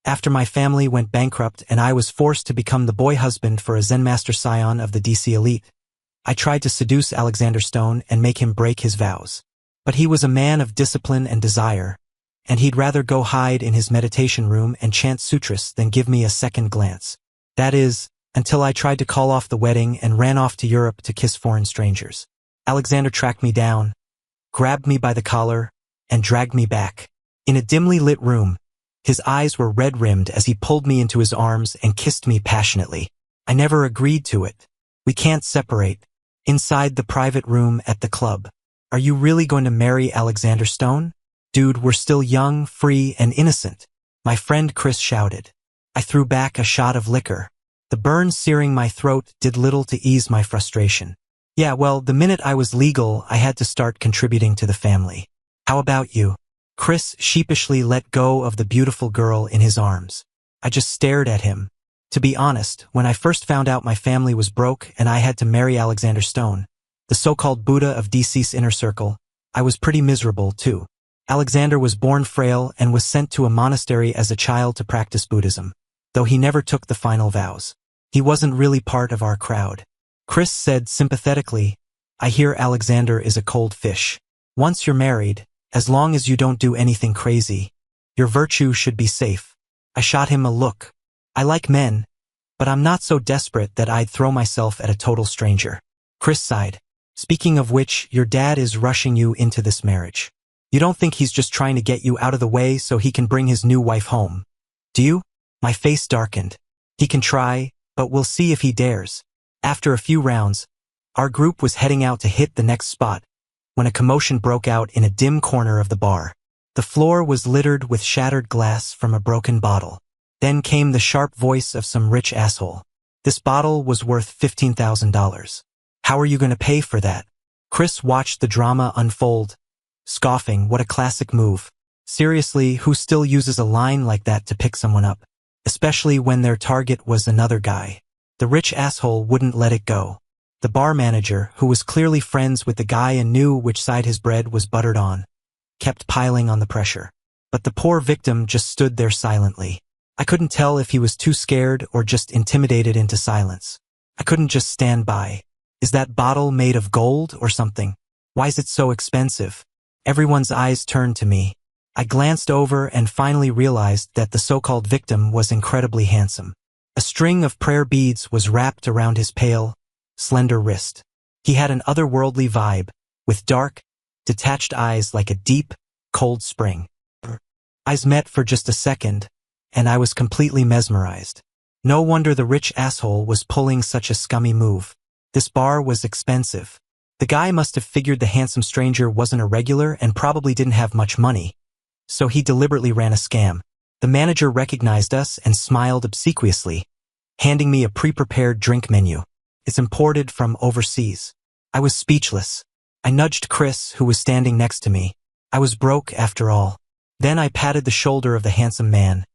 After my family went bankrupt and I was forced to become the boy husband for a Zen master scion of the DC elite, I tried to seduce Alexander Stone and make him break his vows. But he was a man of discipline and desire, and he'd rather go hide in his meditation room and chant sutras than give me a second glance. That is, until I tried to call off the wedding and ran off to Europe to kiss foreign strangers. Alexander tracked me down, grabbed me by the collar, and dragged me back. In a dimly lit room, his eyes were red-rimmed as he pulled me into his arms and kissed me passionately. I never agreed to it. We can't separate. Inside the private room at the club. Are you really going to marry Alexander Stone? Dude, we're still young, free, and innocent. My friend Chris shouted. I threw back a shot of liquor. The burn searing my throat did little to ease my frustration. Yeah, well, the minute I was legal, I had to start contributing to the family. How about you? Chris sheepishly let go of the beautiful girl in his arms. I just stared at him. To be honest, when I first found out my family was broke and I had to marry Alexander Stone, the so-called Buddha of DC's inner circle, I was pretty miserable too. Alexander was born frail and was sent to a monastery as a child to practice Buddhism, though he never took the final vows. He wasn't really part of our crowd. Chris said sympathetically, I hear Alexander is a cold fish. Once you're married, as long as you don't do anything crazy, your virtue should be safe. I shot him a look. I like men, but I'm not so desperate that I'd throw myself at a total stranger. Chris sighed. Speaking of which, your dad is rushing you into this marriage. You don't think he's just trying to get you out of the way so he can bring his new wife home, do you? My face darkened. He can try, but we'll see if he dares. After a few rounds, our group was heading out to hit the next spot when a commotion broke out in a dim corner of the bar. The floor was littered with shattered glass from a broken bottle. Then came the sharp voice of some rich asshole. This bottle was worth $15,000. How are you going to pay for that? Chris watched the drama unfold, scoffing, what a classic move. Seriously, who still uses a line like that to pick someone up? Especially when their target was another guy. The rich asshole wouldn't let it go. The bar manager, who was clearly friends with the guy and knew which side his bread was buttered on, kept piling on the pressure. But the poor victim just stood there silently. I couldn't tell if he was too scared or just intimidated into silence. I couldn't just stand by. Is that bottle made of gold or something? Why is it so expensive? Everyone's eyes turned to me. I glanced over and finally realized that the so-called victim was incredibly handsome. A string of prayer beads was wrapped around his pale, slender wrist. He had an otherworldly vibe, with dark, detached eyes like a deep, cold spring. Eyes met for just a second, and I was completely mesmerized. No wonder the rich asshole was pulling such a scummy move. This bar was expensive. The guy must have figured the handsome stranger wasn't a regular and probably didn't have much money. So he deliberately ran a scam. The manager recognized us and smiled obsequiously, handing me a pre-prepared drink menu. It's imported from overseas. I was speechless. I nudged Chris, who was standing next to me. I was broke after all. Then I patted the shoulder of the handsome man,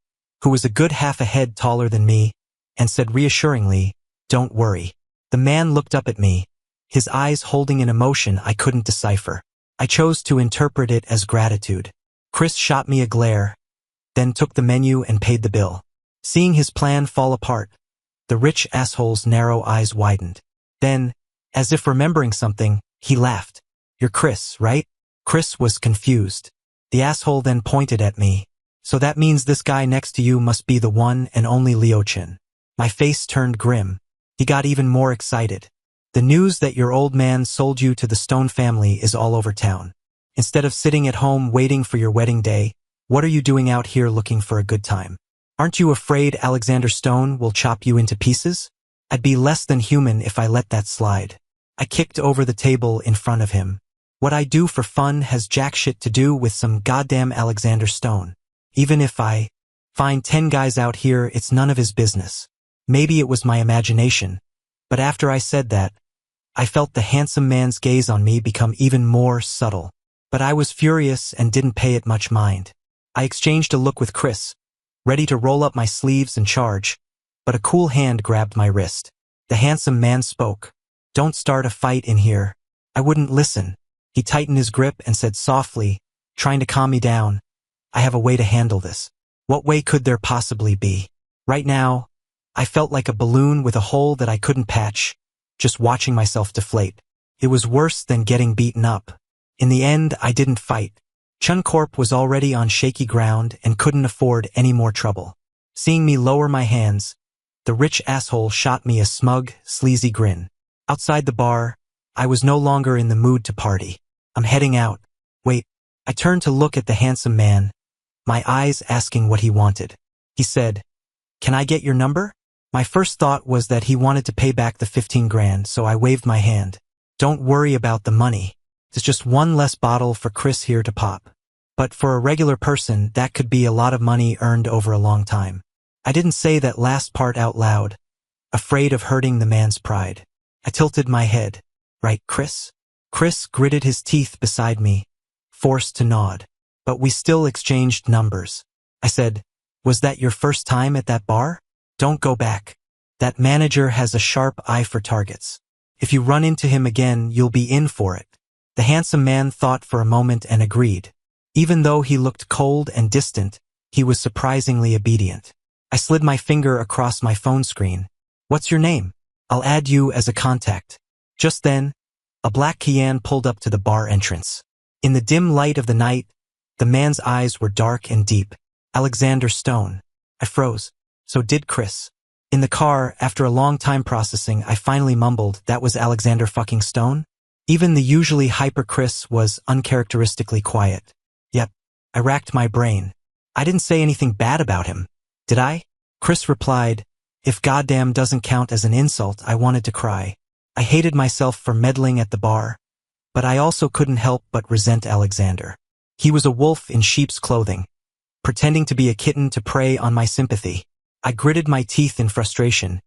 who was a good half a head taller than me, and said reassuringly, "Don't worry." The man looked up at me, his eyes holding an emotion I couldn't decipher. I chose to interpret it as gratitude. Chris shot me a glare, then took the menu and paid the bill. Seeing his plan fall apart, the rich asshole's narrow eyes widened. Then, as if remembering something, he laughed. "You're Chris, right?" Chris was confused. The asshole then pointed at me. "So that means this guy next to you must be the one and only Liu-chan." My face turned grim. He got even more excited. "The news that your old man sold you to the Stone family is all over town. Instead of sitting at home waiting for your wedding day, what are you doing out here looking for a good time? Aren't you afraid Alexander Stone will chop you into pieces? I'd be less than human if I let that slide." I kicked over the table in front of him. What I do for fun has jack shit to do with some goddamn Alexander Stone. Even if I find 10 guys out here, it's none of his business. Maybe it was my imagination, but after I said that, I felt the handsome man's gaze on me become even more subtle. But I was furious and didn't pay it much mind. I exchanged a look with Chris, ready to roll up my sleeves and charge, but a cool hand grabbed my wrist. The handsome man spoke. "Don't start a fight in here." I wouldn't listen. He tightened his grip and said softly, trying to calm me down, "I have a way to handle this. What way could there possibly be? Right now, I felt like a balloon with a hole that I couldn't patch, just watching myself deflate. It was worse than getting beaten up. In the end, I didn't fight. Chuncorp was already on shaky ground and couldn't afford any more trouble. Seeing me lower my hands, the rich asshole shot me a smug, sleazy grin. Outside the bar, I was no longer in the mood to party. I'm heading out. Wait, I turned to look at the handsome man, my eyes asking what he wanted. He said, "Can I get your number?" My first thought was that he wanted to pay back the 15 grand, so I waved my hand. Don't worry about the money. There's just one less bottle for Chris here to pop. But for a regular person, that could be a lot of money earned over a long time. I didn't say that last part out loud, afraid of hurting the man's pride. I tilted my head. Right, Chris? Chris gritted his teeth beside me, forced to nod. But we still exchanged numbers. I said, "Was that your first time at that bar? Don't go back. That manager has a sharp eye for targets. If you run into him again, you'll be in for it." The handsome man thought for a moment and agreed. Even though he looked cold and distant, he was surprisingly obedient. I slid my finger across my phone screen. "What's your name? I'll add you as a contact." Just then, a black Kian pulled up to the bar entrance. In the dim light of the night, the man's eyes were dark and deep. Alexander Stone. I froze. So did Chris. In the car, after a long time processing, I finally mumbled, "That was Alexander fucking Stone?" Even the usually hyper Chris was uncharacteristically quiet. Yep. I racked my brain. I didn't say anything bad about him. Did I? Chris replied, "If goddamn doesn't count as an insult." I wanted to cry. I hated myself for meddling at the bar, but I also couldn't help but resent Alexander. He was a wolf in sheep's clothing, pretending to be a kitten to prey on my sympathy. I gritted my teeth in frustration,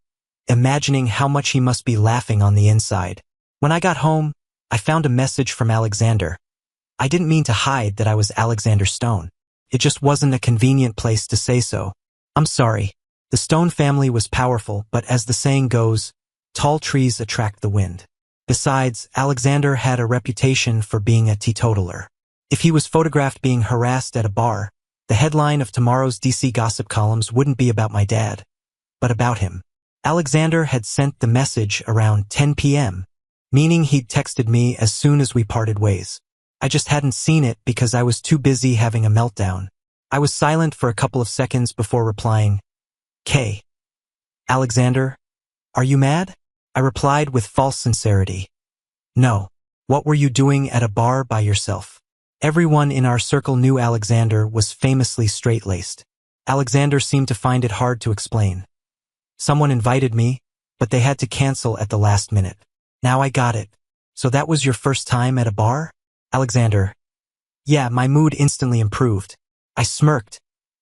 imagining how much he must be laughing on the inside. When I got home, I found a message from Alexander. I didn't mean to hide that I was Alexander Stone. It just wasn't a convenient place to say so. "I'm sorry." The Stone family was powerful, but as the saying goes, tall trees attract the wind. Besides, Alexander had a reputation for being a teetotaler. If he was photographed being harassed at a bar, the headline of tomorrow's DC gossip columns wouldn't be about my dad, but about him. Alexander had sent the message around 10 p.m., meaning he'd texted me as soon as we parted ways. I just hadn't seen it because I was too busy having a meltdown. I was silent for a couple of seconds before replying, "K. Alexander, are you mad?" I replied with false sincerity. "No. What were you doing at a bar by yourself?" Everyone in our circle knew Alexander was famously straight-laced. Alexander seemed to find it hard to explain. "Someone invited me, but they had to cancel at the last minute." Now I got it. "So that was your first time at a bar?" Alexander. Yeah, my mood instantly improved. I smirked,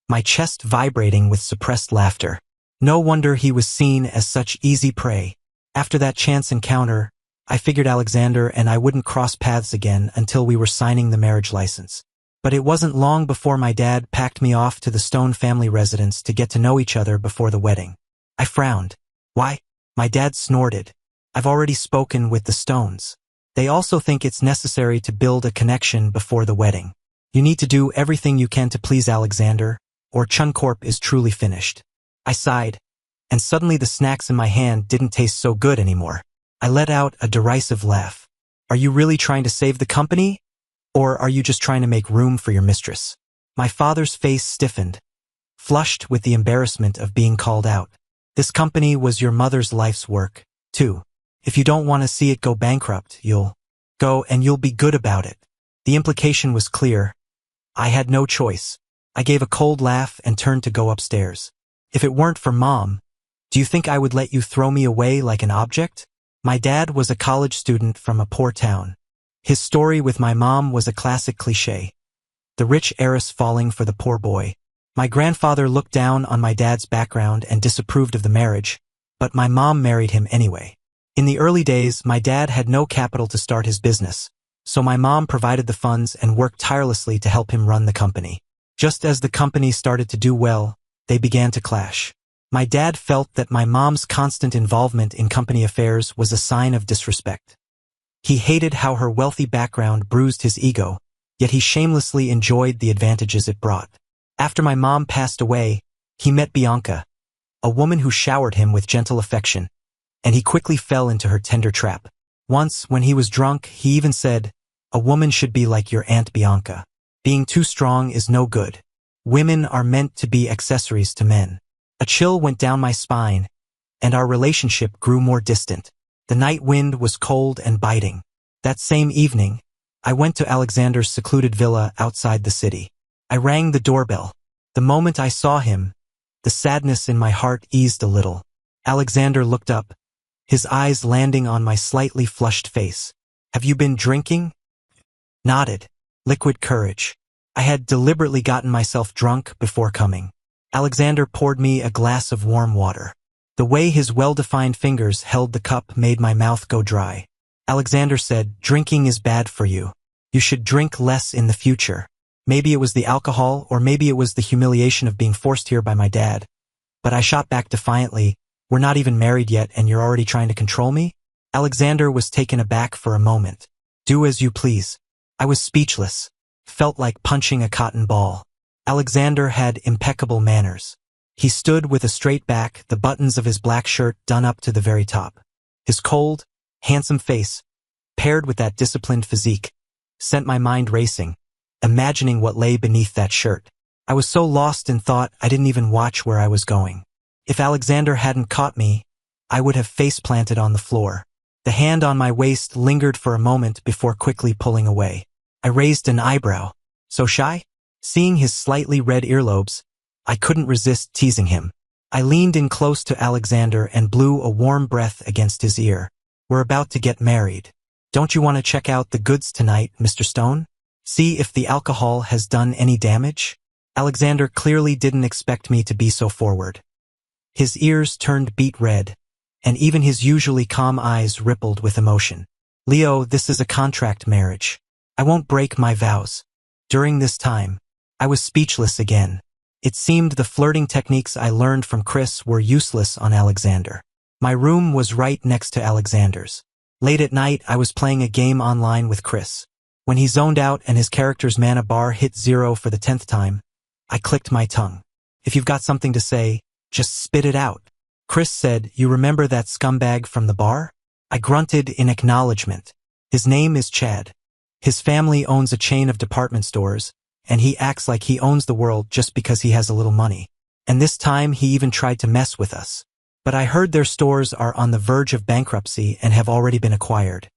my chest vibrating with suppressed laughter. No wonder he was seen as such easy prey. After that chance encounter, I figured Alexander and I wouldn't cross paths again until we were signing the marriage license. But it wasn't long before my dad packed me off to the Stone family residence to get to know each other before the wedding. I frowned. "Why?" My dad snorted. "I've already spoken with the Stones. They also think it's necessary to build a connection before the wedding. You need to do everything you can to please Alexander, or Chuncorp is truly finished." I sighed, and suddenly the snacks in my hand didn't taste so good anymore. I let out a derisive laugh. "Are you really trying to save the company? Or are you just trying to make room for your mistress?" My father's face stiffened, flushed with the embarrassment of being called out. "This company was your mother's life's work, too. If you don't want to see it go bankrupt, you'll go and you'll be good about it." The implication was clear. I had no choice. I gave a cold laugh and turned to go upstairs. "If it weren't for Mom, do you think I would let you throw me away like an object?" My dad was a college student from a poor town. His story with my mom was a classic cliché. The rich heiress falling for the poor boy. My grandfather looked down on my dad's background and disapproved of the marriage, but my mom married him anyway. In the early days, my dad had no capital to start his business, so my mom provided the funds and worked tirelessly to help him run the company. Just as the company started to do well, they began to clash. My dad felt that my mom's constant involvement in company affairs was a sign of disrespect. He hated how her wealthy background bruised his ego, yet he shamelessly enjoyed the advantages it brought. After my mom passed away, he met Bianca, a woman who showered him with gentle affection, and he quickly fell into her tender trap. Once, when he was drunk, he even said, "A woman should be like your Aunt Bianca. Being too strong is no good. Women are meant to be accessories to men." A chill went down my spine, and our relationship grew more distant. The night wind was cold and biting. That same evening, I went to Alexander's secluded villa outside the city. I rang the doorbell. The moment I saw him, the sadness in my heart eased a little. Alexander looked up, his eyes landing on my slightly flushed face. "Have you been drinking?" Nodded. Liquid courage. I had deliberately gotten myself drunk before coming. Alexander poured me a glass of warm water. The way his well-defined fingers held the cup made my mouth go dry. Alexander said, "Drinking is bad for you. You should drink less in the future." Maybe it was the alcohol, or maybe it was the humiliation of being forced here by my dad. But I shot back defiantly, "We're not even married yet and you're already trying to control me?" Alexander was taken aback for a moment. "Do as you please." I was speechless. Felt like punching a cotton ball. Alexander had impeccable manners. He stood with a straight back, the buttons of his black shirt done up to the very top. His cold, handsome face, paired with that disciplined physique, sent my mind racing, imagining what lay beneath that shirt. I was so lost in thought I didn't even watch where I was going. If Alexander hadn't caught me, I would have face-planted on the floor. The hand on my waist lingered for a moment before quickly pulling away. I raised an eyebrow. "So shy?" Seeing his slightly red earlobes, I couldn't resist teasing him. I leaned in close to Alexander and blew a warm breath against his ear. "We're about to get married. Don't you want to check out the goods tonight, Mr. Stone? See if the alcohol has done any damage?" Alexander clearly didn't expect me to be so forward. His ears turned beet red, and even his usually calm eyes rippled with emotion. "Leo, this is a contract marriage. I won't break my vows." During this time, I was speechless again. It seemed the flirting techniques I learned from Chris were useless on Alexander. My room was right next to Alexander's. Late at night, I was playing a game online with Chris. When he zoned out and his character's mana bar hit 0 for the 10th time, I clicked my tongue. "If you've got something to say, just spit it out." Chris said, "You remember that scumbag from the bar?" I grunted in acknowledgement. "His name is Chad. His family owns a chain of department stores, and he acts like he owns the world just because he has a little money. And this time he even tried to mess with us. But I heard their stores are on the verge of bankruptcy and have already been acquired."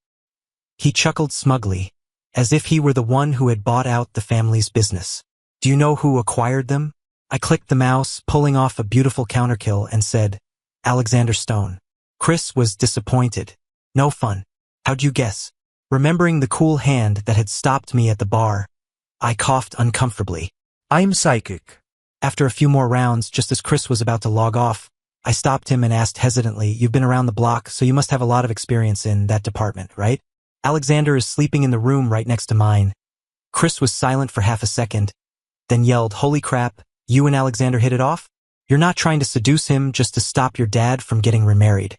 He chuckled smugly, as if he were the one who had bought out the family's business. "Do you know who acquired them?" I clicked the mouse, pulling off a beautiful counterkill, and said, "Alexander Stone." Chris was disappointed. "No fun. How'd you guess?" Remembering the cool hand that had stopped me at the bar, I coughed uncomfortably. "I'm psychic." After a few more rounds, just as Chris was about to log off, I stopped him and asked hesitantly, "You've been around the block, so you must have a lot of experience in that department, right?" "Alexander is sleeping in the room right next to mine." Chris was silent for half a second, then yelled, "Holy crap, you and Alexander hit it off? You're not trying to seduce him just to stop your dad from getting remarried,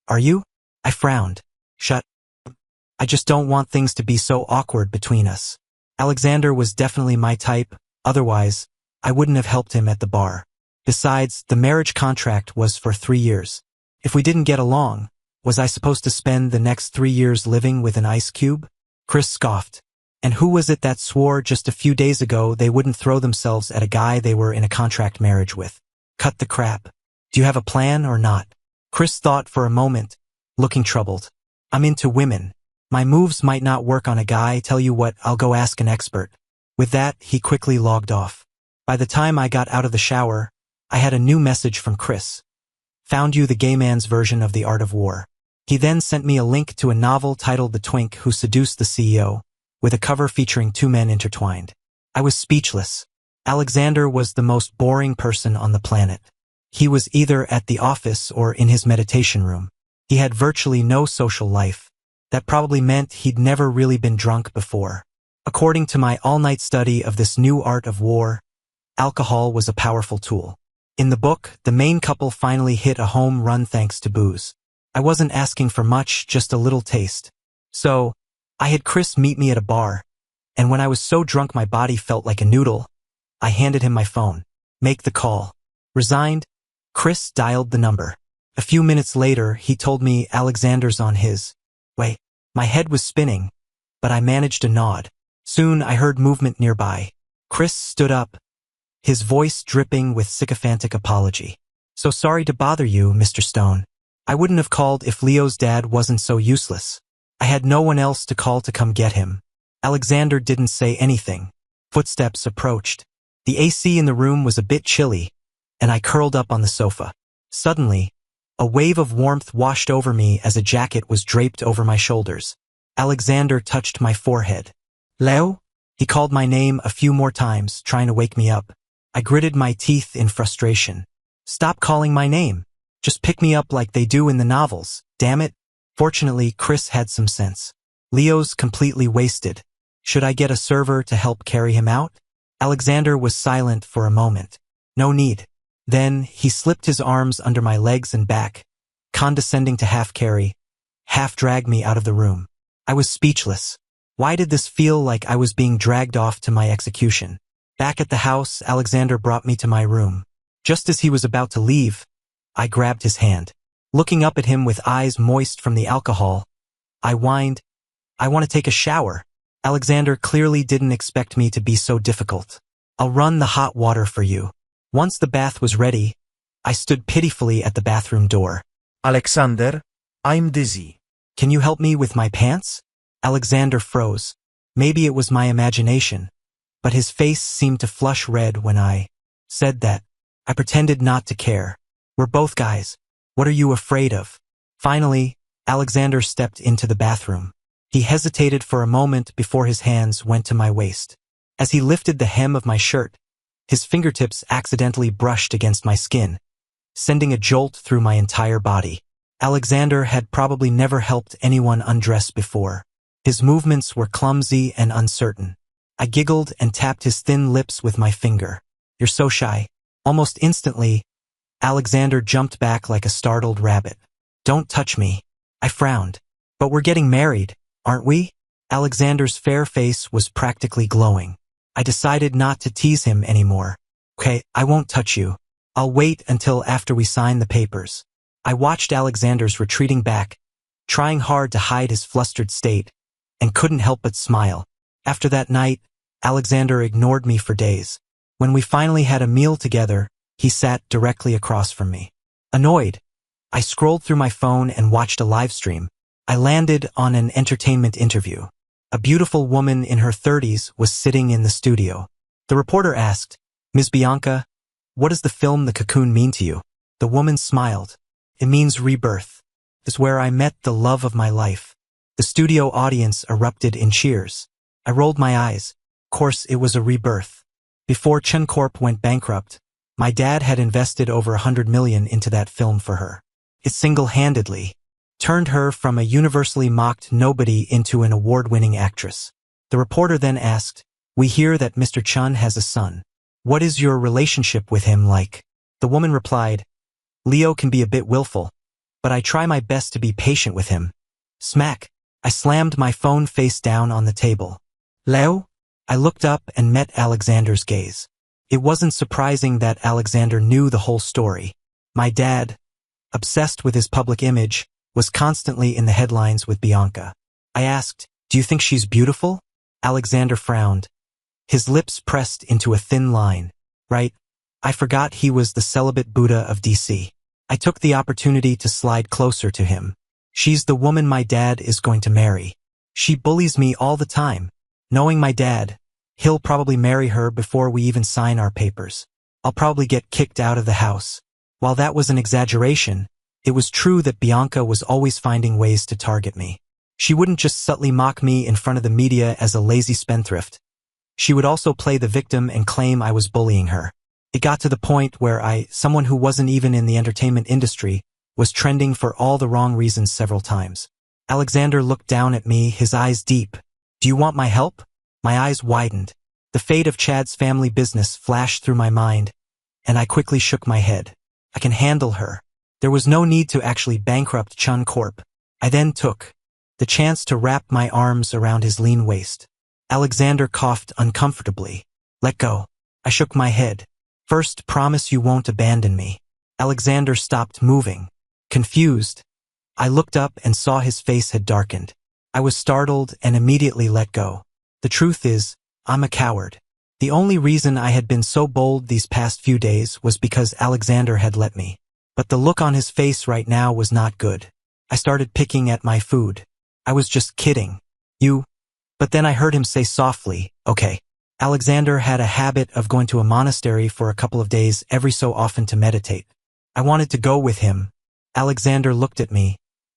are you?" I frowned. "Shut up. I just don't want things to be so awkward between us." Alexander was definitely my type, otherwise, I wouldn't have helped him at the bar. Besides, the marriage contract was for 3 years. If we didn't get along, was I supposed to spend the next 3 years living with an ice cube? Chris scoffed. And who was it that swore just a few days ago they wouldn't throw themselves at a guy they were in a contract marriage with? Cut the crap. Do you have a plan or not? Chris thought for a moment, looking troubled. "I'm into women. My moves might not work on a guy. Tell you what, I'll go ask an expert." With that, he quickly logged off. By the time I got out of the shower, I had a new message from Chris. "Found you the gay man's version of The Art of War." He then sent me a link to a novel titled The Twink Who Seduced the CEO, with a cover featuring 2 men intertwined. I was speechless. Alexander was the most boring person on the planet. He was either at the office or in his meditation room. He had virtually no social life. That probably meant he'd never really been drunk before. According to my all-night study of this new art of war, alcohol was a powerful tool. In the book, the main couple finally hit a home run thanks to booze. I wasn't asking for much, just a little taste. So, I had Chris meet me at a bar, and when I was so drunk my body felt like a noodle, I handed him my phone. Make the call. Resigned? Chris dialed the number. A few minutes later, he told me Alexander's on his way. My head was spinning, but I managed to nod. Soon I heard movement nearby. Chris stood up, his voice dripping with sycophantic apology. So sorry to bother you, Mr. Stone. I wouldn't have called if Leo's dad wasn't so useless. I had no one else to call to come get him. Alexander didn't say anything. Footsteps approached. The AC in the room was a bit chilly, and I curled up on the sofa. Suddenly, a wave of warmth washed over me as a jacket was draped over my shoulders. Alexander touched my forehead. Leo? He called my name a few more times, trying to wake me up. I gritted my teeth in frustration. Stop calling my name. Just pick me up like they do in the novels. Damn it. Fortunately, Chris had some sense. Leo's completely wasted. Should I get a server to help carry him out? Alexander was silent for a moment. No need. Then he slipped his arms under my legs and back, condescending to half carry, half drag me out of the room. I was speechless. Why did this feel like I was being dragged off to my execution? Back at the house, Alexander brought me to my room. Just as he was about to leave, I grabbed his hand. Looking up at him with eyes moist from the alcohol, I whined, I want to take a shower. Alexander clearly didn't expect me to be so difficult. I'll run the hot water for you. Once the bath was ready, I stood pitifully at the bathroom door. Alexander, I'm dizzy. Can you help me with my pants? Alexander froze. Maybe it was my imagination, but his face seemed to flush red when I said that. I pretended not to care. We're both guys. What are you afraid of? Finally, Alexander stepped into the bathroom. He hesitated for a moment before his hands went to my waist. As he lifted the hem of my shirt, his fingertips accidentally brushed against my skin, sending a jolt through my entire body. Alexander had probably never helped anyone undress before. His movements were clumsy and uncertain. I giggled and tapped his thin lips with my finger. You're so shy. Almost instantly, Alexander jumped back like a startled rabbit. Don't touch me. I frowned. But we're getting married, aren't we? Alexander's fair face was practically glowing. I decided not to tease him anymore. Okay, I won't touch you. I'll wait until after we sign the papers. I watched Alexander's retreating back, trying hard to hide his flustered state, and couldn't help but smile. After that night, Alexander ignored me for days. When we finally had a meal together, he sat directly across from me. Annoyed, I scrolled through my phone and watched a live stream. I landed on an entertainment interview. A beautiful woman in her 30s was sitting in the studio. The reporter asked, Ms. Bianca, what does the film The Cocoon mean to you? The woman smiled. It means rebirth. It's where I met the love of my life. The studio audience erupted in cheers. I rolled my eyes. Of course, it was a rebirth. Before Chun Corp went bankrupt, my dad had invested over 100 million into that film for her. It single-handedly turned her from a universally mocked nobody into an award-winning actress. The reporter then asked, we hear that Mr. Chun has a son. What is your relationship with him like? The woman replied, Leo can be a bit willful, but I try my best to be patient with him. Smack! I slammed my phone face down on the table. Leo? I looked up and met Alexander's gaze. It wasn't surprising that Alexander knew the whole story. My dad, obsessed with his public image, was constantly in the headlines with Bianca. I asked, do you think she's beautiful? Alexander frowned. His lips pressed into a thin line. Right, I forgot he was the celibate Buddha of DC. I took the opportunity to slide closer to him. She's the woman my dad is going to marry. She bullies me all the time. Knowing my dad, he'll probably marry her before we even sign our papers. I'll probably get kicked out of the house. While that was an exaggeration, it was true that Bianca was always finding ways to target me. She wouldn't just subtly mock me in front of the media as a lazy spendthrift. She would also play the victim and claim I was bullying her. It got to the point where someone who wasn't even in the entertainment industry, was trending for all the wrong reasons several times. Alexander looked down at me, his eyes deep. Do you want my help? My eyes widened. The fate of Chad's family business flashed through my mind, and I quickly shook my head. I can handle her. There was no need to actually bankrupt Chun Corp. I then took the chance to wrap my arms around his lean waist. Alexander coughed uncomfortably. Let go. I shook my head. First, promise you won't abandon me. Alexander stopped moving. Confused, I looked up and saw his face had darkened. I was startled and immediately let go. The truth is, I'm a coward. The only reason I had been so bold these past few days was because Alexander had let me. But the look on his face right now was not good. I started picking at my food. I was just kidding. But then I heard him say softly, okay. Alexander had a habit of going to a monastery for a couple of days every so often to meditate. I wanted to go with him. Alexander looked at me,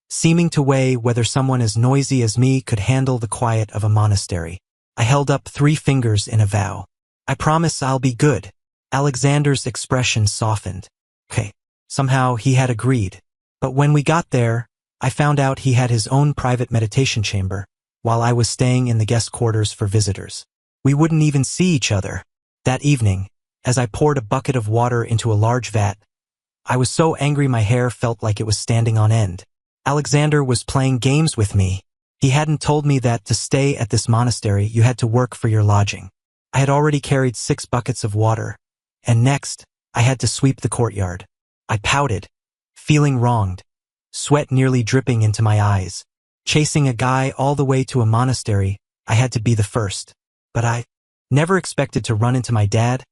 seeming to weigh whether someone as noisy as me could handle the quiet of a monastery. I held up 3 fingers in a vow. I promise I'll be good. Alexander's expression softened. Okay. Somehow he had agreed. But when we got there, I found out he had his own private meditation chamber, while I was staying in the guest quarters for visitors. We wouldn't even see each other. That evening, as I poured a bucket of water into a large vat, I was so angry my hair felt like it was standing on end. Alexander was playing games with me. He hadn't told me that to stay at this monastery you had to work for your lodging. I had already carried 6 buckets of water, and next, I had to sweep the courtyard. I pouted, feeling wronged, sweat nearly dripping into my eyes. Chasing a guy all the way to a monastery, I had to be the first. But I never expected to run into my dad,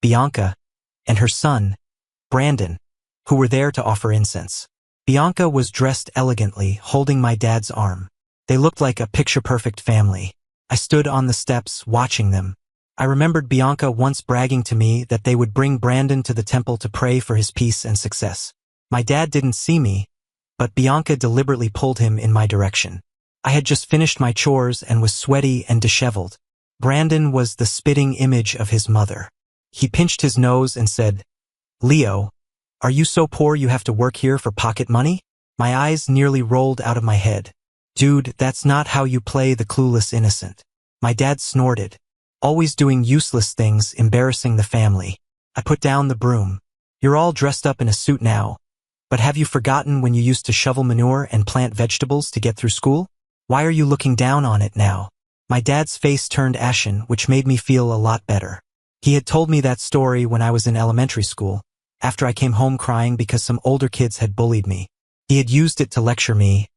Bianca, and her son, Brandon, who were there to offer incense. Bianca was dressed elegantly, holding my dad's arm. They looked like a picture-perfect family. I stood on the steps, watching them. I remembered Bianca once bragging to me that they would bring Brandon to the temple to pray for his peace and success. My dad didn't see me, but Bianca deliberately pulled him in my direction. I had just finished my chores and was sweaty and disheveled. Brandon was the spitting image of his mother. He pinched his nose and said, "Leo, are you so poor you have to work here for pocket money?" My eyes nearly rolled out of my head. "Dude, that's not how you play the clueless innocent." My dad snorted, always doing useless things, embarrassing the family. I put down the broom. "You're all dressed up in a suit now, but have you forgotten when you used to shovel manure and plant vegetables to get through school? Why are you looking down on it now?" My dad's face turned ashen, which made me feel a lot better. He had told me that story when I was in elementary school, after I came home crying because some older kids had bullied me. He had used it to lecture me.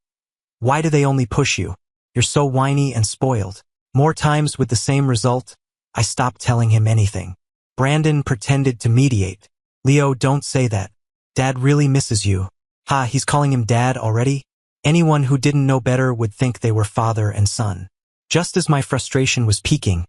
"Why do they only push you? You're so whiny and spoiled." More times with the same result, I stopped telling him anything. Brandon pretended to mediate. "Leo, don't say that. Dad really misses you." Ha, he's calling him dad already? Anyone who didn't know better would think they were father and son. Just as my frustration was peaking,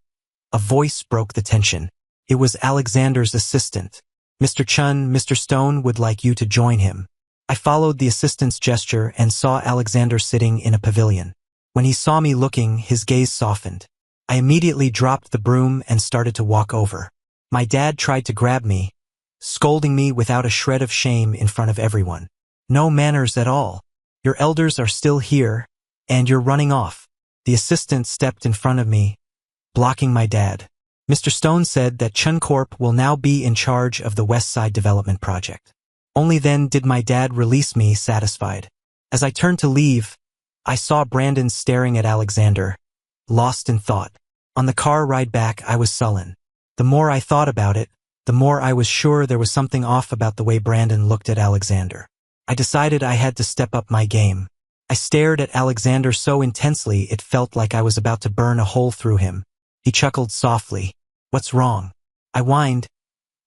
a voice broke the tension. It was Alexander's assistant. "Mr. Chun, Mr. Stone would like you to join him." I followed the assistant's gesture and saw Alexander sitting in a pavilion. When he saw me looking, his gaze softened. I immediately dropped the broom and started to walk over. My dad tried to grab me, scolding me without a shred of shame in front of everyone. "No manners at all. Your elders are still here, and you're running off." The assistant stepped in front of me, blocking my dad. "Mr. Stone said that Chun Corp will now be in charge of the West Side Development Project." Only then did my dad release me, satisfied. As I turned to leave, I saw Brandon staring at Alexander, lost in thought. On the car ride back, I was sullen. The more I thought about it, the more I was sure there was something off about the way Brandon looked at Alexander. I decided I had to step up my game. I stared at Alexander so intensely it felt like I was about to burn a hole through him. He chuckled softly. "What's wrong?" I whined.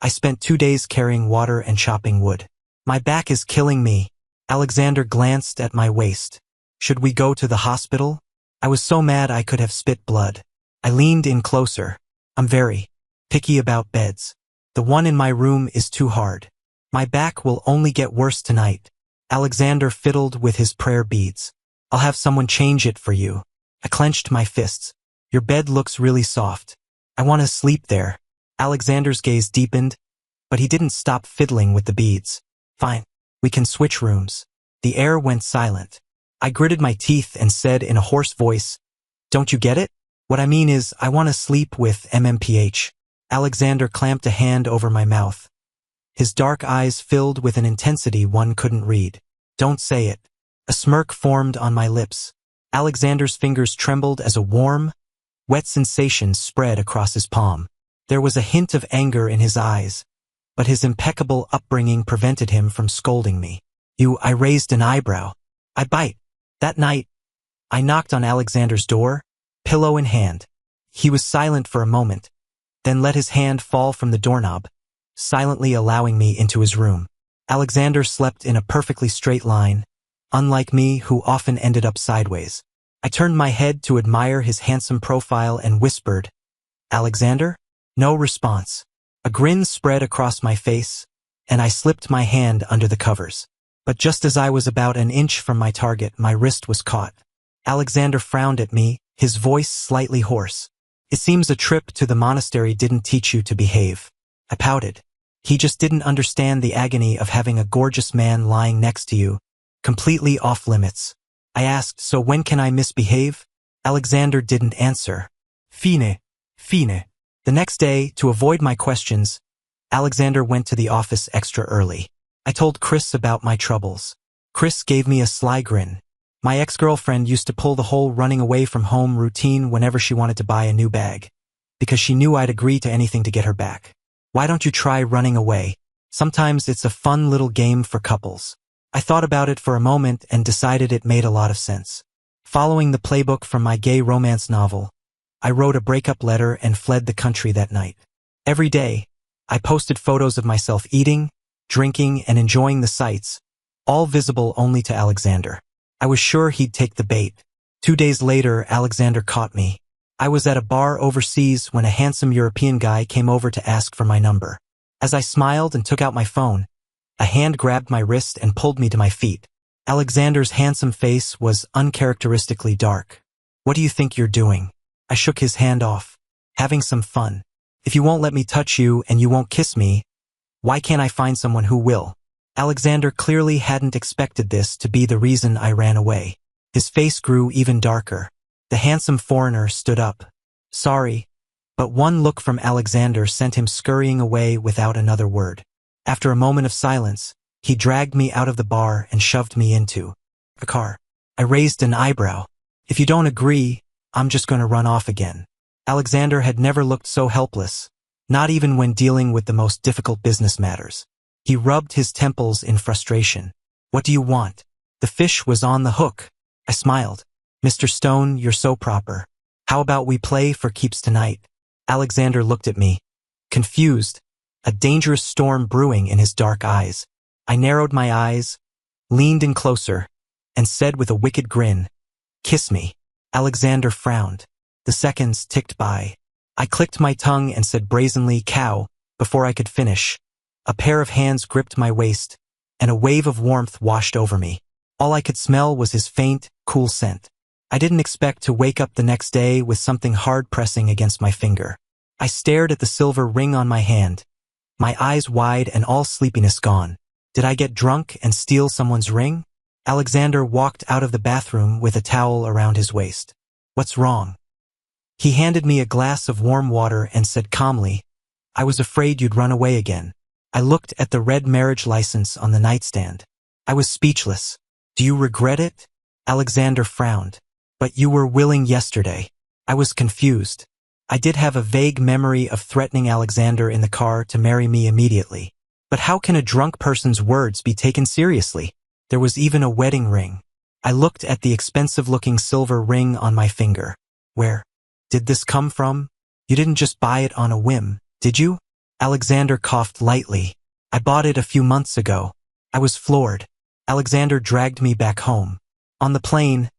"I spent 2 days carrying water and chopping wood. My back is killing me." Alexander glanced at my waist. "Should we go to the hospital?" I was so mad I could have spit blood. I leaned in closer. "I'm very picky about beds. The one in my room is too hard. My back will only get worse tonight." Alexander fiddled with his prayer beads. "I'll have someone change it for you." I clenched my fists. "Your bed looks really soft. I want to sleep there." Alexander's gaze deepened, but he didn't stop fiddling with the beads. "Fine. We can switch rooms." The air went silent. I gritted my teeth and said in a hoarse voice, "Don't you get it? What I mean is, I want to sleep with MMPH. Alexander clamped a hand over my mouth. His dark eyes filled with an intensity one couldn't read. "Don't say it." A smirk formed on my lips. Alexander's fingers trembled as a warm, wet sensation spread across his palm. There was a hint of anger in his eyes, but his impeccable upbringing prevented him from scolding me. I raised an eyebrow. I bite. That night, I knocked on Alexander's door, pillow in hand. He was silent for a moment, then let his hand fall from the doorknob, silently allowing me into his room. Alexander slept in a perfectly straight line, unlike me who often ended up sideways. I turned my head to admire his handsome profile and whispered, "Alexander?" No response. A grin spread across my face, and I slipped my hand under the covers. But just as I was about an inch from my target, my wrist was caught. Alexander frowned at me, his voice slightly hoarse. "It seems a trip to the monastery didn't teach you to behave." I pouted. He just didn't understand the agony of having a gorgeous man lying next to you, completely off limits. I asked, "So when can I misbehave?" Alexander didn't answer. Fine. The next day, to avoid my questions, Alexander went to the office extra early. I told Chris about my troubles. Chris gave me a sly grin. My ex-girlfriend used to pull the whole running away from home routine whenever she wanted to buy a new bag, because she knew I'd agree to anything to get her back. "Why don't you try running away? Sometimes it's a fun little game for couples." I thought about it for a moment and decided it made a lot of sense. Following the playbook from my gay romance novel, I wrote a breakup letter and fled the country that night. Every day, I posted photos of myself eating, drinking, and enjoying the sights, all visible only to Alexander. I was sure he'd take the bait. 2 days later, Alexander caught me. I was at a bar overseas when a handsome European guy came over to ask for my number. As I smiled and took out my phone, a hand grabbed my wrist and pulled me to my feet. Alexander's handsome face was uncharacteristically dark. "What do you think you're doing?" I shook his hand off. "Having some fun. If you won't let me touch you and you won't kiss me, why can't I find someone who will?" Alexander clearly hadn't expected this to be the reason I ran away. His face grew even darker. The handsome foreigner stood up. "Sorry," but one look from Alexander sent him scurrying away without another word. After a moment of silence, he dragged me out of the bar and shoved me into a car. I raised an eyebrow. "If you don't agree, I'm just going to run off again." Alexander had never looked so helpless, not even when dealing with the most difficult business matters. He rubbed his temples in frustration. "What do you want?" The fish was on the hook. I smiled. "Mr. Stone, you're so proper. How about we play for keeps tonight?" Alexander looked at me, confused, a dangerous storm brewing in his dark eyes. I narrowed my eyes, leaned in closer, and said with a wicked grin, "Kiss me." Alexander frowned. The seconds ticked by. I clicked my tongue and said brazenly, "Cow," before I could finish. A pair of hands gripped my waist, and a wave of warmth washed over me. All I could smell was his faint, cool scent. I didn't expect to wake up the next day with something hard pressing against my finger. I stared at the silver ring on my hand, my eyes wide and all sleepiness gone. Did I get drunk and steal someone's ring? Alexander walked out of the bathroom with a towel around his waist. "What's wrong?" He handed me a glass of warm water and said calmly, "I was afraid you'd run away again." I looked at the red marriage license on the nightstand. I was speechless. "Do you regret it?" Alexander frowned. "But you were willing yesterday." I was confused. I did have a vague memory of threatening Alexander in the car to marry me immediately. But how can a drunk person's words be taken seriously? There was even a wedding ring. I looked at the expensive-looking silver ring on my finger. "Where did this come from? You didn't just buy it on a whim, did you?" Alexander coughed lightly. "I bought it a few months ago." I was floored. Alexander dragged me back home. On the plane,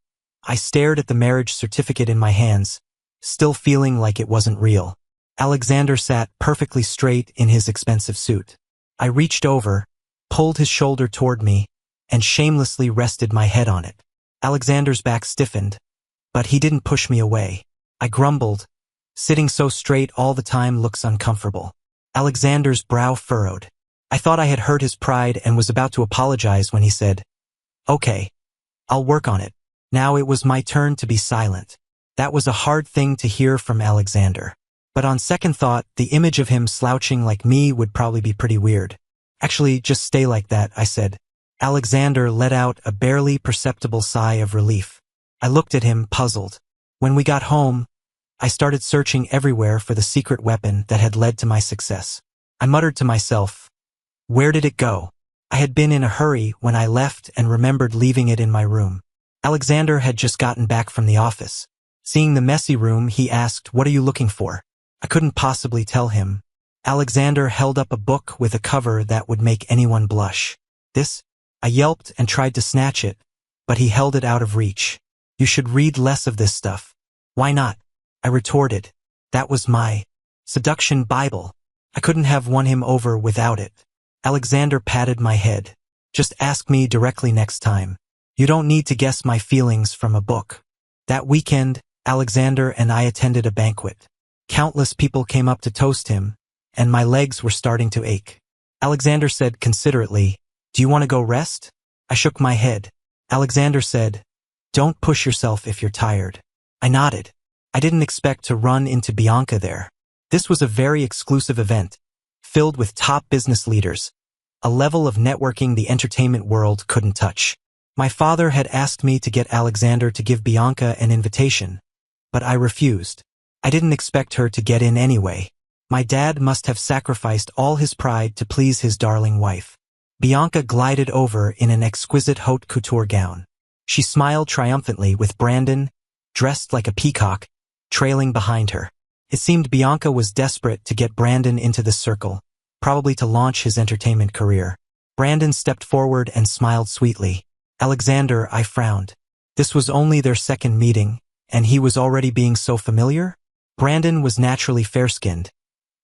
I stared at the marriage certificate in my hands, still feeling like it wasn't real. Alexander sat perfectly straight in his expensive suit. I reached over, pulled his shoulder toward me, and shamelessly rested my head on it. Alexander's back stiffened, but he didn't push me away. I grumbled, "Sitting so straight all the time looks uncomfortable." Alexander's brow furrowed. I thought I had hurt his pride and was about to apologize when he said, "Okay, I'll work on it." Now it was my turn to be silent. That was a hard thing to hear from Alexander. But on second thought, the image of him slouching like me would probably be pretty weird. "Actually, just stay like that," I said. Alexander let out a barely perceptible sigh of relief. I looked at him, puzzled. When we got home, I started searching everywhere for the secret weapon that had led to my success. I muttered to myself, where did it go? I had been in a hurry when I left and remembered leaving it in my room. Alexander had just gotten back from the office. Seeing the messy room, he asked, what are you looking for? I couldn't possibly tell him. Alexander held up a book with a cover that would make anyone blush. This? I yelped and tried to snatch it, but he held it out of reach. You should read less of this stuff. Why not? I retorted. That was my seduction Bible. I couldn't have won him over without it. Alexander patted my head. Just ask me directly next time. You don't need to guess my feelings from a book. That weekend, Alexander and I attended a banquet. Countless people came up to toast him, and my legs were starting to ache. Alexander said considerately, do you want to go rest? I shook my head. Alexander said, don't push yourself if you're tired. I nodded. I didn't expect to run into Bianca there. This was a very exclusive event, filled with top business leaders, a level of networking the entertainment world couldn't touch. My father had asked me to get Alexander to give Bianca an invitation, but I refused. I didn't expect her to get in anyway. My dad must have sacrificed all his pride to please his darling wife. Bianca glided over in an exquisite haute couture gown. She smiled triumphantly with Brandon, dressed like a peacock, trailing behind her. It seemed Bianca was desperate to get Brandon into the circle, probably to launch his entertainment career. Brandon stepped forward and smiled sweetly. Alexander, I frowned. This was only their second meeting, and he was already being so familiar? Brandon was naturally fair-skinned,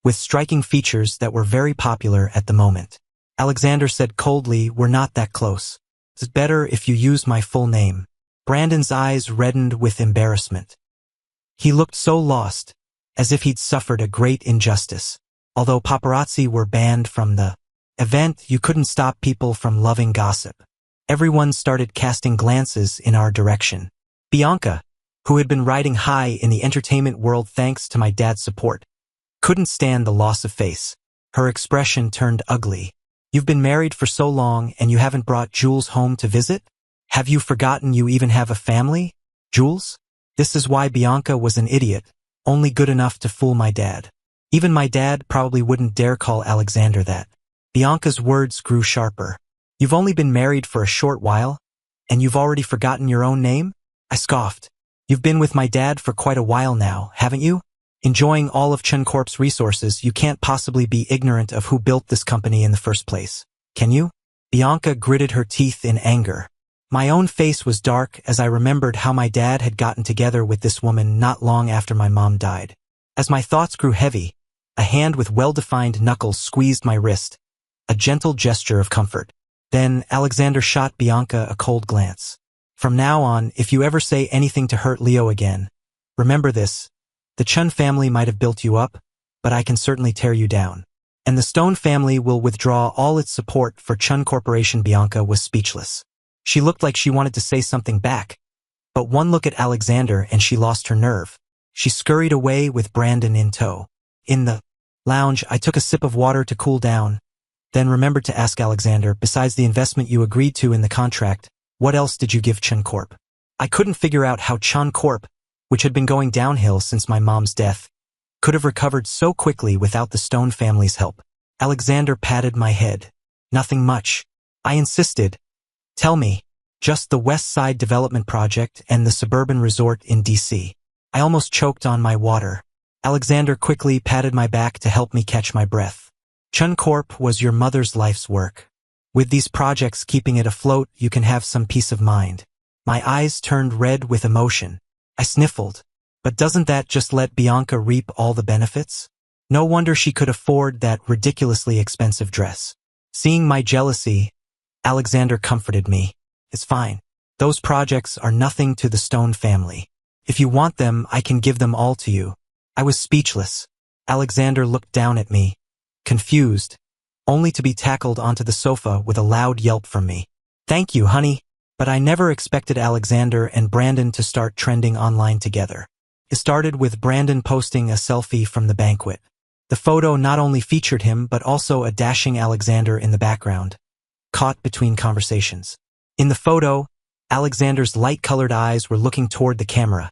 with striking features that were very popular at the moment. Alexander said coldly, we're not that close. It's better if you use my full name. Brandon's eyes reddened with embarrassment. He looked so lost, as if he'd suffered a great injustice. Although paparazzi were banned from the event, you couldn't stop people from loving gossip. Everyone started casting glances in our direction. Bianca, who had been riding high in the entertainment world thanks to my dad's support, couldn't stand the loss of face. Her expression turned ugly. You've been married for so long and you haven't brought Jules home to visit? Have you forgotten you even have a family? Jules? This is why Bianca was an idiot, only good enough to fool my dad. Even my dad probably wouldn't dare call Alexander that. Bianca's words grew sharper. You've only been married for a short while, and you've already forgotten your own name? I scoffed. You've been with my dad for quite a while now, haven't you? Enjoying all of Chun Corp's resources, you can't possibly be ignorant of who built this company in the first place, can you? Bianca gritted her teeth in anger. My own face was dark as I remembered how my dad had gotten together with this woman not long after my mom died. As my thoughts grew heavy, a hand with well-defined knuckles squeezed my wrist, a gentle gesture of comfort. Then Alexander shot Bianca a cold glance. From now on, if you ever say anything to hurt Leo again, remember this. The Chun family might have built you up, but I can certainly tear you down. And the Stone family will withdraw all its support for Chun Corporation. Bianca was speechless. She looked like she wanted to say something back, but one look at Alexander and she lost her nerve. She scurried away with Brandon in tow. In the lounge, I took a sip of water to cool down, then remembered to ask Alexander, besides the investment you agreed to in the contract, what else did you give Chun Corp? I couldn't figure out how Chun Corp, which had been going downhill since my mom's death, could have recovered so quickly without the Stone family's help. Alexander patted my head. Nothing much. I insisted. Tell me. Just the West Side Development Project and the suburban resort in DC. I almost choked on my water. Alexander quickly patted my back to help me catch my breath. Chun Corp was your mother's life's work. With these projects keeping it afloat, you can have some peace of mind. My eyes turned red with emotion. I sniffled. But doesn't that just let Bianca reap all the benefits? No wonder she could afford that ridiculously expensive dress. Seeing my jealousy, Alexander comforted me. It's fine. Those projects are nothing to the Stone family. If you want them, I can give them all to you. I was speechless. Alexander looked down at me, confused, only to be tackled onto the sofa with a loud yelp from me. Thank you, honey. But I never expected Alexander and Brandon to start trending online together. It started with Brandon posting a selfie from the banquet. The photo not only featured him but also a dashing Alexander in the background, caught between conversations. In the photo, Alexander's light-colored eyes were looking toward the camera,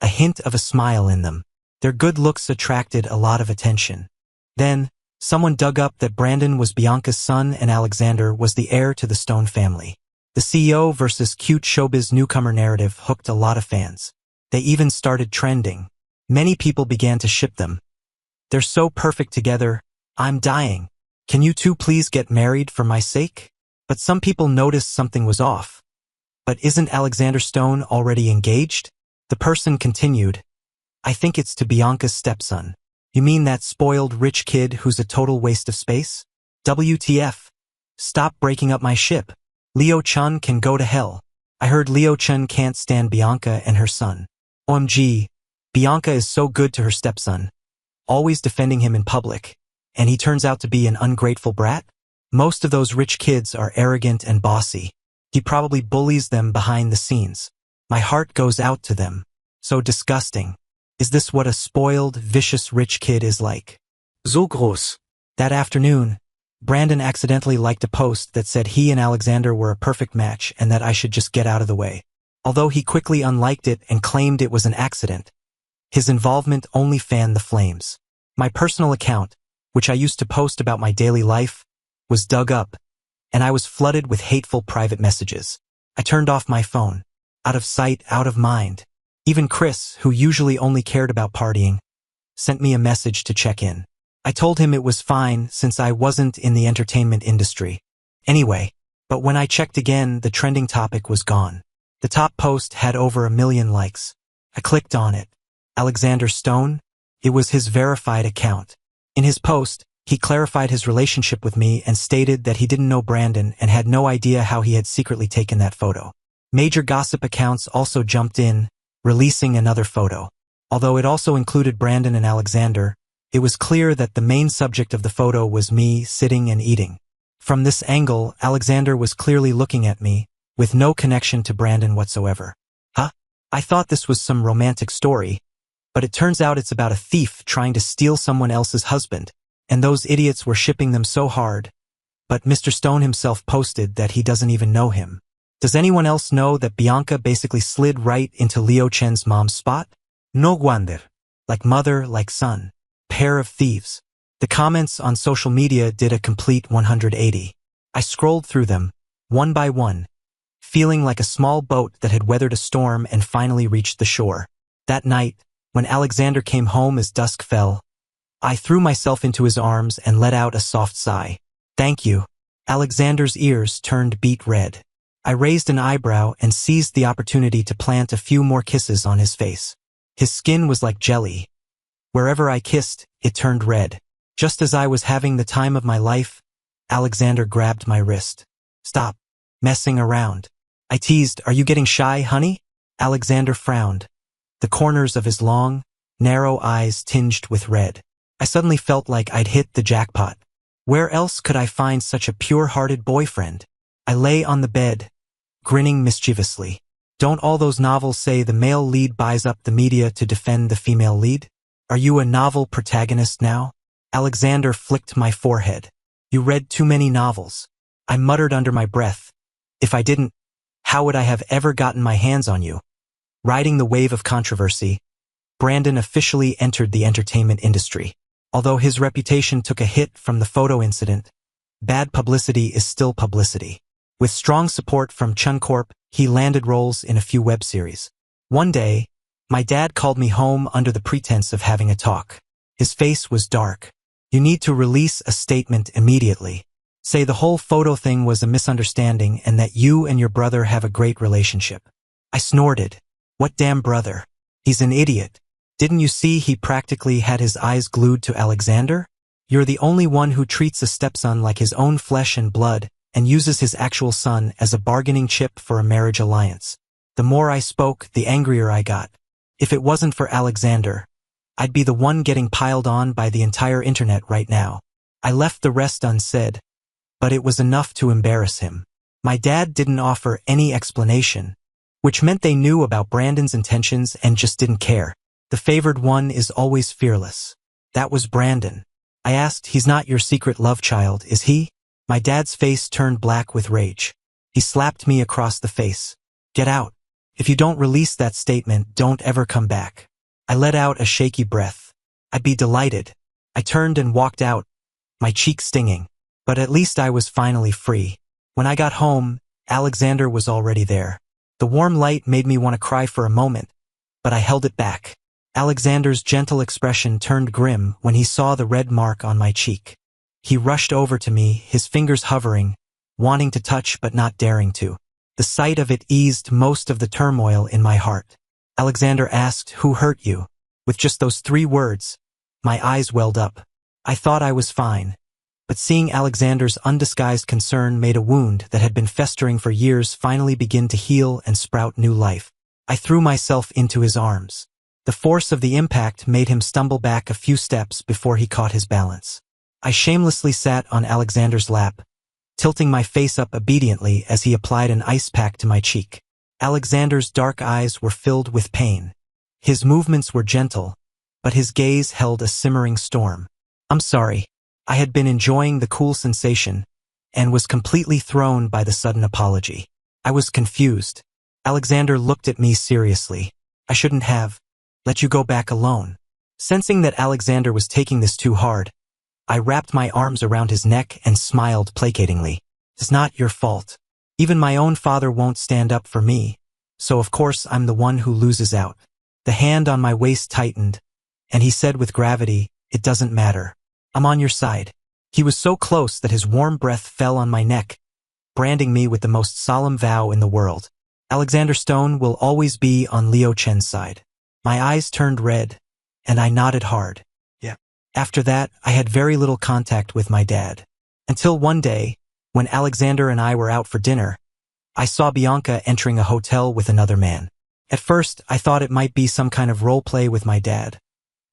a hint of a smile in them. Their good looks attracted a lot of attention. Then, someone dug up that Brandon was Bianca's son and Alexander was the heir to the Stone family. The CEO versus cute showbiz newcomer narrative hooked a lot of fans. They even started trending. Many people began to ship them. They're so perfect together, I'm dying. Can you two please get married for my sake? But some people noticed something was off. But isn't Alexander Stone already engaged? The person continued, I think it's to Bianca's stepson. You mean that spoiled rich kid who's a total waste of space? WTF. Stop breaking up my ship. Leo Chun can go to hell. I heard Leo Chun can't stand Bianca and her son. OMG, Bianca is so good to her stepson. Always defending him in public. And he turns out to be an ungrateful brat? Most of those rich kids are arrogant and bossy. He probably bullies them behind the scenes. My heart goes out to them. So disgusting. Is this what a spoiled, vicious rich kid is like? So groß. That afternoon, Brandon accidentally liked a post that said he and Alexander were a perfect match and that I should just get out of the way. Although he quickly unliked it and claimed it was an accident, his involvement only fanned the flames. My personal account, which I used to post about my daily life, was dug up, and I was flooded with hateful private messages. I turned off my phone. Out of sight, out of mind. Even Chris, who usually only cared about partying, sent me a message to check in. I told him it was fine since I wasn't in the entertainment industry. Anyway, but when I checked again, the trending topic was gone. The top post had over 1 million likes. I clicked on it. Alexander Stone? It was his verified account. In his post, he clarified his relationship with me and stated that he didn't know Brandon and had no idea how he had secretly taken that photo. Major gossip accounts also jumped in, releasing another photo. Although it also included Brandon and Alexander, it was clear that the main subject of the photo was me sitting and eating. From this angle, Alexander was clearly looking at me, with no connection to Brandon whatsoever. Huh? I thought this was some romantic story, but it turns out it's about a thief trying to steal someone else's husband, and those idiots were shipping them so hard. But Mr. Stone himself posted that he doesn't even know him. Does anyone else know that Bianca basically slid right into Leo Chen's mom's spot? No wonder. Like mother, like son. Pair of thieves. The comments on social media did a complete 180. I scrolled through them, one by one, feeling like a small boat that had weathered a storm and finally reached the shore. That night, when Alexander came home as dusk fell, I threw myself into his arms and let out a soft sigh. Thank you. Alexander's ears turned beet red. I raised an eyebrow and seized the opportunity to plant a few more kisses on his face. His skin was like jelly. Wherever I kissed, it turned red. Just as I was having the time of my life, Alexander grabbed my wrist. Stop messing around. I teased, are you getting shy, honey? Alexander frowned. The corners of his long, narrow eyes tinged with red. I suddenly felt like I'd hit the jackpot. Where else could I find such a pure-hearted boyfriend? I lay on the bed, grinning mischievously. Don't all those novels say the male lead buys up the media to defend the female lead? Are you a novel protagonist now? Alexander flicked my forehead. You read too many novels. I muttered under my breath. If I didn't, how would I have ever gotten my hands on you? Riding the wave of controversy, Brandon officially entered the entertainment industry. Although his reputation took a hit from the photo incident, bad publicity is still publicity. With strong support from Chun Corp, he landed roles in a few web series. One day, my dad called me home under the pretense of having a talk. His face was dark. You need to release a statement immediately. Say the whole photo thing was a misunderstanding and that you and your brother have a great relationship. I snorted. What damn brother? He's an idiot. Didn't you see he practically had his eyes glued to Alexander? You're the only one who treats a stepson like his own flesh and blood and uses his actual son as a bargaining chip for a marriage alliance. The more I spoke, the angrier I got. If it wasn't for Alexander, I'd be the one getting piled on by the entire internet right now. I left the rest unsaid, but it was enough to embarrass him. My dad didn't offer any explanation, which meant they knew about Brandon's intentions and just didn't care. The favored one is always fearless. That was Brandon. I asked, he's not your secret love child, is he? My dad's face turned black with rage. He slapped me across the face. Get out. If you don't release that statement, don't ever come back. I let out a shaky breath. I'd be delighted. I turned and walked out, my cheek stinging. But at least I was finally free. When I got home, Alexander was already there. The warm light made me want to cry for a moment, but I held it back. Alexander's gentle expression turned grim when he saw the red mark on my cheek. He rushed over to me, his fingers hovering, wanting to touch but not daring to. The sight of it eased most of the turmoil in my heart. Alexander asked, "Who hurt you?" With just those 3 words, my eyes welled up. I thought I was fine, but seeing Alexander's undisguised concern made a wound that had been festering for years finally begin to heal and sprout new life. I threw myself into his arms. The force of the impact made him stumble back a few steps before he caught his balance. I shamelessly sat on Alexander's lap, tilting my face up obediently as he applied an ice pack to my cheek. Alexander's dark eyes were filled with pain. His movements were gentle, but his gaze held a simmering storm. "I'm sorry." I had been enjoying the cool sensation and was completely thrown by the sudden apology. I was confused. Alexander looked at me seriously. "I shouldn't have let you go back alone." Sensing that Alexander was taking this too hard, I wrapped my arms around his neck and smiled placatingly. "It's not your fault. Even my own father won't stand up for me, so of course I'm the one who loses out." The hand on my waist tightened, and he said with gravity, "It doesn't matter. I'm on your side." He was so close that his warm breath fell on my neck, branding me with the most solemn vow in the world. Alexander Stone will always be on Leo Chen's side. My eyes turned red, and I nodded hard. "Yeah." After that, I had very little contact with my dad. Until one day, when Alexander and I were out for dinner, I saw Bianca entering a hotel with another man. At first, I thought it might be some kind of role play with my dad,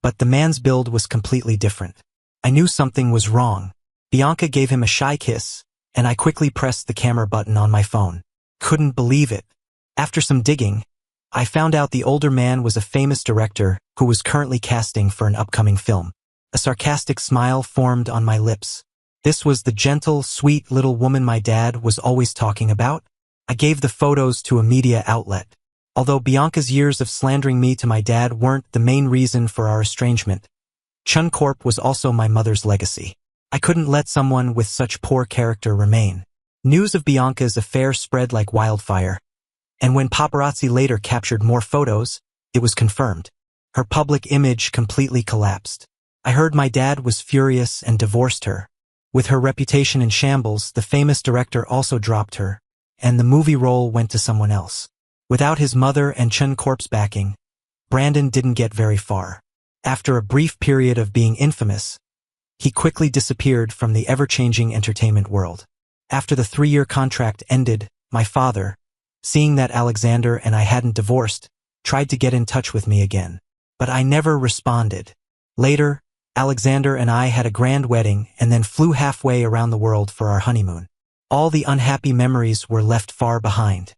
but the man's build was completely different. I knew something was wrong. Bianca gave him a shy kiss, and I quickly pressed the camera button on my phone. Couldn't believe it. After some digging, I found out the older man was a famous director who was currently casting for an upcoming film. A sarcastic smile formed on my lips. This was the gentle, sweet little woman my dad was always talking about. I gave the photos to a media outlet. Although Bianca's years of slandering me to my dad weren't the main reason for our estrangement, Chun Corp was also my mother's legacy. I couldn't let someone with such poor character remain. News of Bianca's affair spread like wildfire, and when paparazzi later captured more photos, it was confirmed. Her public image completely collapsed. I heard my dad was furious and divorced her. With her reputation in shambles, the famous director also dropped her, and the movie role went to someone else. Without his mother and Chun Corp's backing, Brandon didn't get very far. After a brief period of being infamous, he quickly disappeared from the ever-changing entertainment world. After the 3-year contract ended, my father, seeing that Alexander and I hadn't divorced, tried to get in touch with me again. But I never responded. Later, Alexander and I had a grand wedding and then flew halfway around the world for our honeymoon. All the unhappy memories were left far behind.